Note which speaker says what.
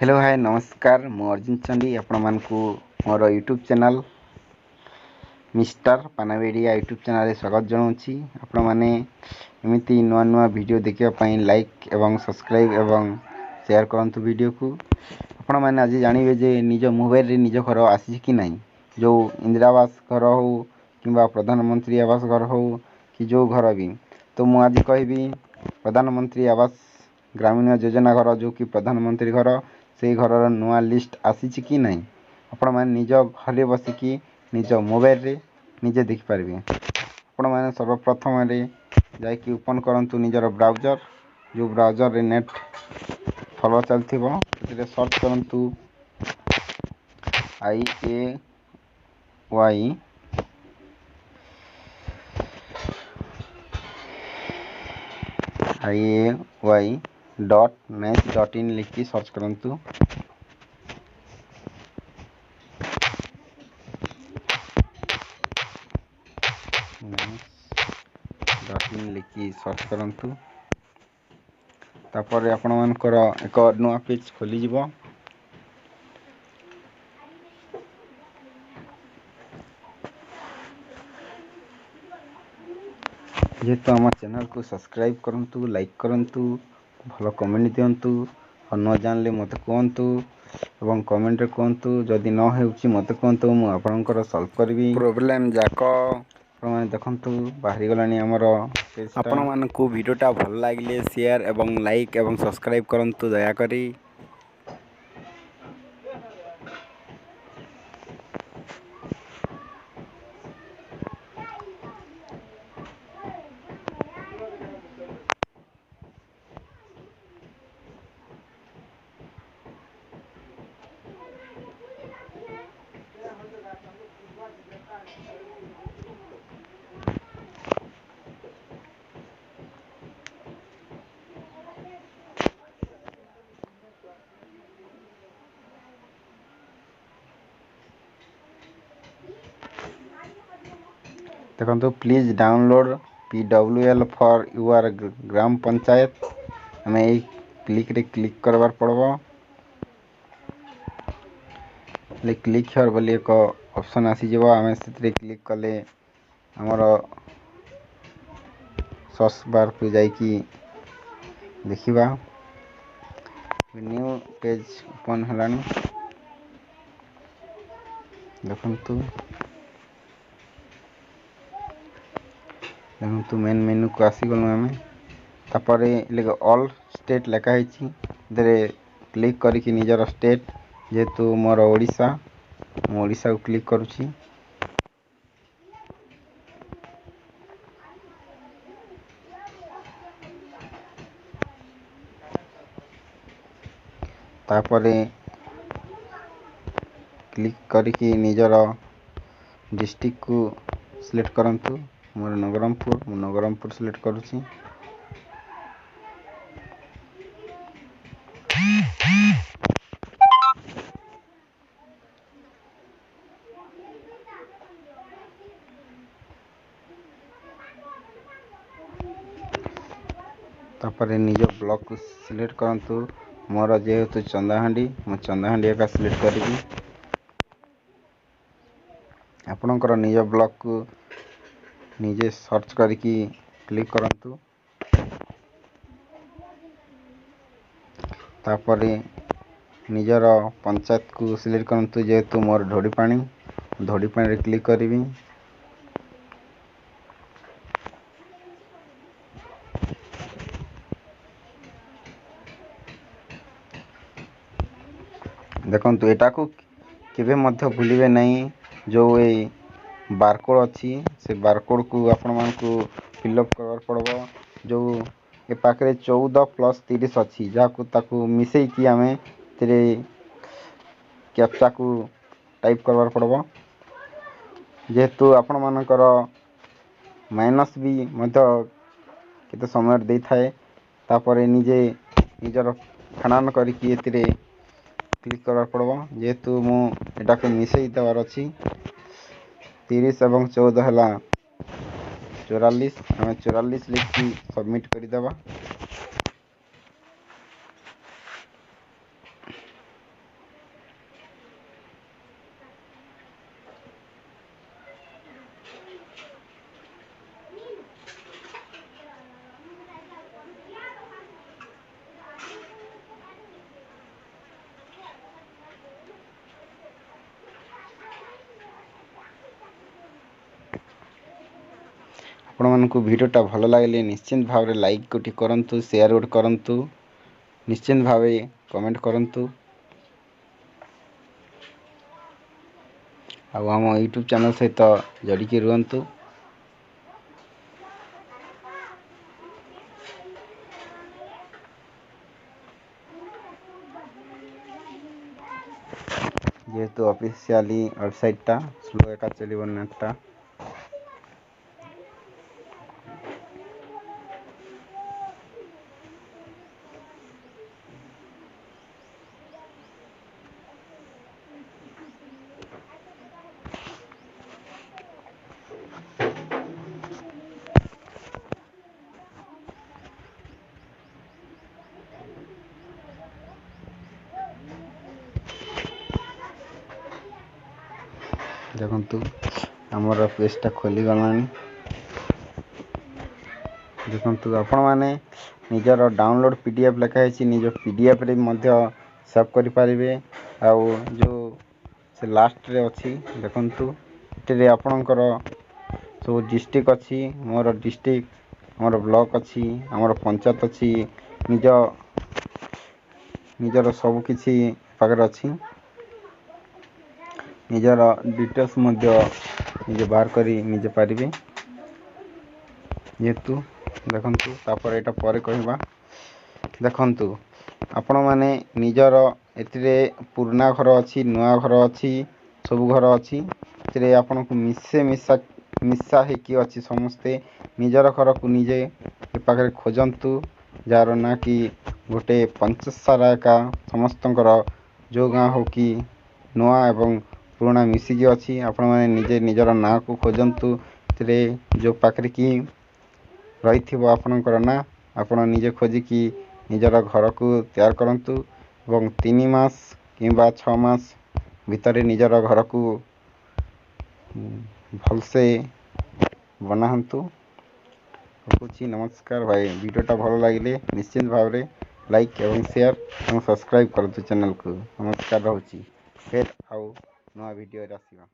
Speaker 1: Hello hi नमस्कार मु अर्जुन चंडी आपण मोर यूट्यूब चैनल मिस्टर पानावेडिया यूट्यूब चैनल रे स्वागत जनाऊँगी। आपण मैंने एमती नुआ नुआ वीडियो देखापी लाइक एवं सब्सक्राइब एवं शेयर करंतु वीडियो को। आपण मैंने आज जानवे जे निज मोबाइल रे निज घर आसी कि नहीं, जो इंदिरा आवास घर हो कि प्रधानमंत्री आवास घर हो कि जो घर भी, तो मु आज कहबी प्रधानमंत्री आवास ग्रामीण योजना घर जो कि प्रधानमंत्री घर से घर नुआ लिस्ट आसी कि नहीं आपण मैंने निज घर बसिकी निज मोबाइल रे निजे देख पारे। आपण मैंने सर्वप्रथम जाकि ओपन करंतु निजर ब्राउजर, जो ब्राउजर रे नेट फॉलो चलथिबो से सर्च करंतु iay.net.in लिखी सर्च करंतु। लिखी सर्च करंतु तापर आपण मानकर एक नुआ पेज खोली जिवो। जेहेतु आम चैनल को सब्सक्राइब करंतु, लाइक करंतु, भल कमेंट दियंतु और न जानले मत कहतु एवं कमेंट रे कहतु जदि न हेउची मत कहतु मु आपनकर सॉल्व करबी प्रॉब्लम जाको। आपण देखंतु बाहरी गलानी हमर पेज। आपण मानकु वीडियोटा भल लागिले शेयर एवं लाइक एवं सब्सक्राइब करंतु दया करी। देखो please download PWL for your gram panchayat. हमें यही क्लिक रे क्लिक करवार पड़बो। क्लिक हियर बोली एक ऑप्शन आसी जबो, हमें से क्लिक कले हमर सर्च बार पे जाइकी देखिबा न्यू पेज ओपन हलानी। देखंतु मेन मेनू को आसी गलु आमे। तापर ऑल स्टेट लेखा है दे क्लिक करके निजर स्टेट जेहेतु मोर ओडिशा, मु ओडिशा को क्लिक करूची। तापर क्लिक करके निजर डिस्ट्रिक्ट को सिलेक्ट करंतु। मोर नवरंगपुर, मु नवरंगपुर सिलेक्ट करूची। तापर निज ब्लॉक को सिलेक्ट करंतु। मोर जेहेतु चंदाहांडी, मु चंदाहांडी एका सिलेक्ट करिबी। आपणकर निज ब्लॉक को निजे सर्च करके क्लिक करंतु। तापर निजर पंचायत को सिलेक्ट करंतु, जेहेतु मोर ढोड़ीपाणी रे क्लिक करिबी। देखंतु एटा को केबे मध्य भूलिबे नहीं, जो ए बारकोड अच्छी से बारकोड को आपण मान को फिलअप करवार पड़बो। जो ए पाखरे 14 + 30 अच्छी जाको ताको मिसई कि आमे तेरे कैप्चा को टाइप करवार पड़बो। जेहेतु आपण मानकर माइनस भी मध्य केते समय दे थाए। तापर निजे निजर खनान करके एतिरे क्लिक करवार पड़बो। जेहेतु मु एटा को मिसई देवार अछि 30 एवं 14 हला 44, हमें 44 लिखी सबमिट कर देबा। ଆପଣମାନଙ୍କୁ ଭିଡ଼ିଓଟା ଭଲ ଲାଗିଲେ ନିଶ୍ଚିନ୍ତ ଭାବରେ ଲାଇକ୍ ଗୋଟି କରନ୍ତୁ, ସେୟାର ଗୋଟେ କରନ୍ତୁ, ନିଶ୍ଚିନ୍ତ ଭାବେ କମେଣ୍ଟ କରନ୍ତୁ। ଆଉ ଆମ ୟୁଟ୍ୟୁବ୍ ଚ୍ୟାନେଲ୍ ସହିତ ଜଡ଼ିକି ରୁହନ୍ତୁ। ଯେହେତୁ ଅଫିସିଆଲି ୱେବସାଇଟ୍ଟା ସ୍ଲୋ ଏକା ଚାଲିବ ନେଟ୍ଟା। ଦେଖନ୍ତୁ ଆମର ପେଜ୍ଟା ଖୋଲିଗଲାଣି। ଦେଖନ୍ତୁ ଆପଣମାନେ ନିଜର ଡାଉନଲୋଡ଼ PDF ଲେଖା ହେଇଛି, ନିଜ PDFରେ ମଧ୍ୟ ସେଭ୍ କରିପାରିବେ। ଆଉ ଯେଉଁ ସେ ଲାଷ୍ଟରେ ଅଛି ଦେଖନ୍ତୁ, ଏଥିରେ ଆପଣଙ୍କର ସବୁ ଡିଷ୍ଟ୍ରିକ୍ଟ ଅଛି। ମୋର ଡିଷ୍ଟ୍ରିକ୍ଟ, ଆମର ବ୍ଲକ୍ ଅଛି, ଆମର ପଞ୍ଚାୟତ ଅଛି, ନିଜର ସବୁ କିଛି ପାଖରେ ଅଛି। ନିଜର ଡିଟେଲ୍ସ ମଧ୍ୟ ନିଜେ ବାହାର କରି ନିଜେ ପାରିବେ। ଯେହେତୁ ଦେଖନ୍ତୁ ତାପରେ ଏଇଟା ପରେ କହିବା। ଦେଖନ୍ତୁ ଆପଣମାନେ ନିଜର ଏଥିରେ ପୁରୁଣା ଘର ଅଛି, ନୂଆ ଘର ଅଛି, ସବୁ ଘର ଅଛି। ଏଥିରେ ଆପଣଙ୍କୁ ମିଶା ହେଇକି ଅଛି। ସମସ୍ତେ ନିଜର ଘରକୁ ନିଜେ ଏ ପାଖରେ ଖୋଜନ୍ତୁ, ଯାହାର ନା କି ଗୋଟେ ପଞ୍ଚାୟତ ସାରା ଏକା ସମସ୍ତଙ୍କର ଯେଉଁ ଗାଁ ହଉ କି ନୂଆ ଏବଂ ପୁରୁଣା ମିଶିକି ଅଛି। ଆପଣମାନେ ନିଜେ ନିଜର ନାଁକୁ ଖୋଜନ୍ତୁ। ଏଥିରେ ଯେଉଁ ପାଖରେ କି ରହିଥିବ ଆପଣଙ୍କର ନାଁ, ଆପଣ ନିଜେ ଖୋଜିକି ନିଜର ଘରକୁ ତିଆରି କରନ୍ତୁ ଏବଂ 3 ମାସ କିମ୍ବା 6 ମାସ ଭିତରେ ନିଜର ଘରକୁ ଭଲସେ ବନାନ୍ତୁ। ରଖୁଛି, ନମସ୍କାର ଭାଇ। ଭିଡ଼ିଓଟା ଭଲ ଲାଗିଲେ ନିଶ୍ଚିନ୍ତ ଭାବରେ ଲାଇକ୍ ଏବଂ ସେୟାର ଏବଂ ସବସ୍କ୍ରାଇବ୍ କରନ୍ତୁ ଚ୍ୟାନେଲକୁ। ନମସ୍କାର, ରହୁଛି। ଫେର୍ ଆଉ ନୂଆ ଭିଡ଼ିଓରେ ଆସିବା।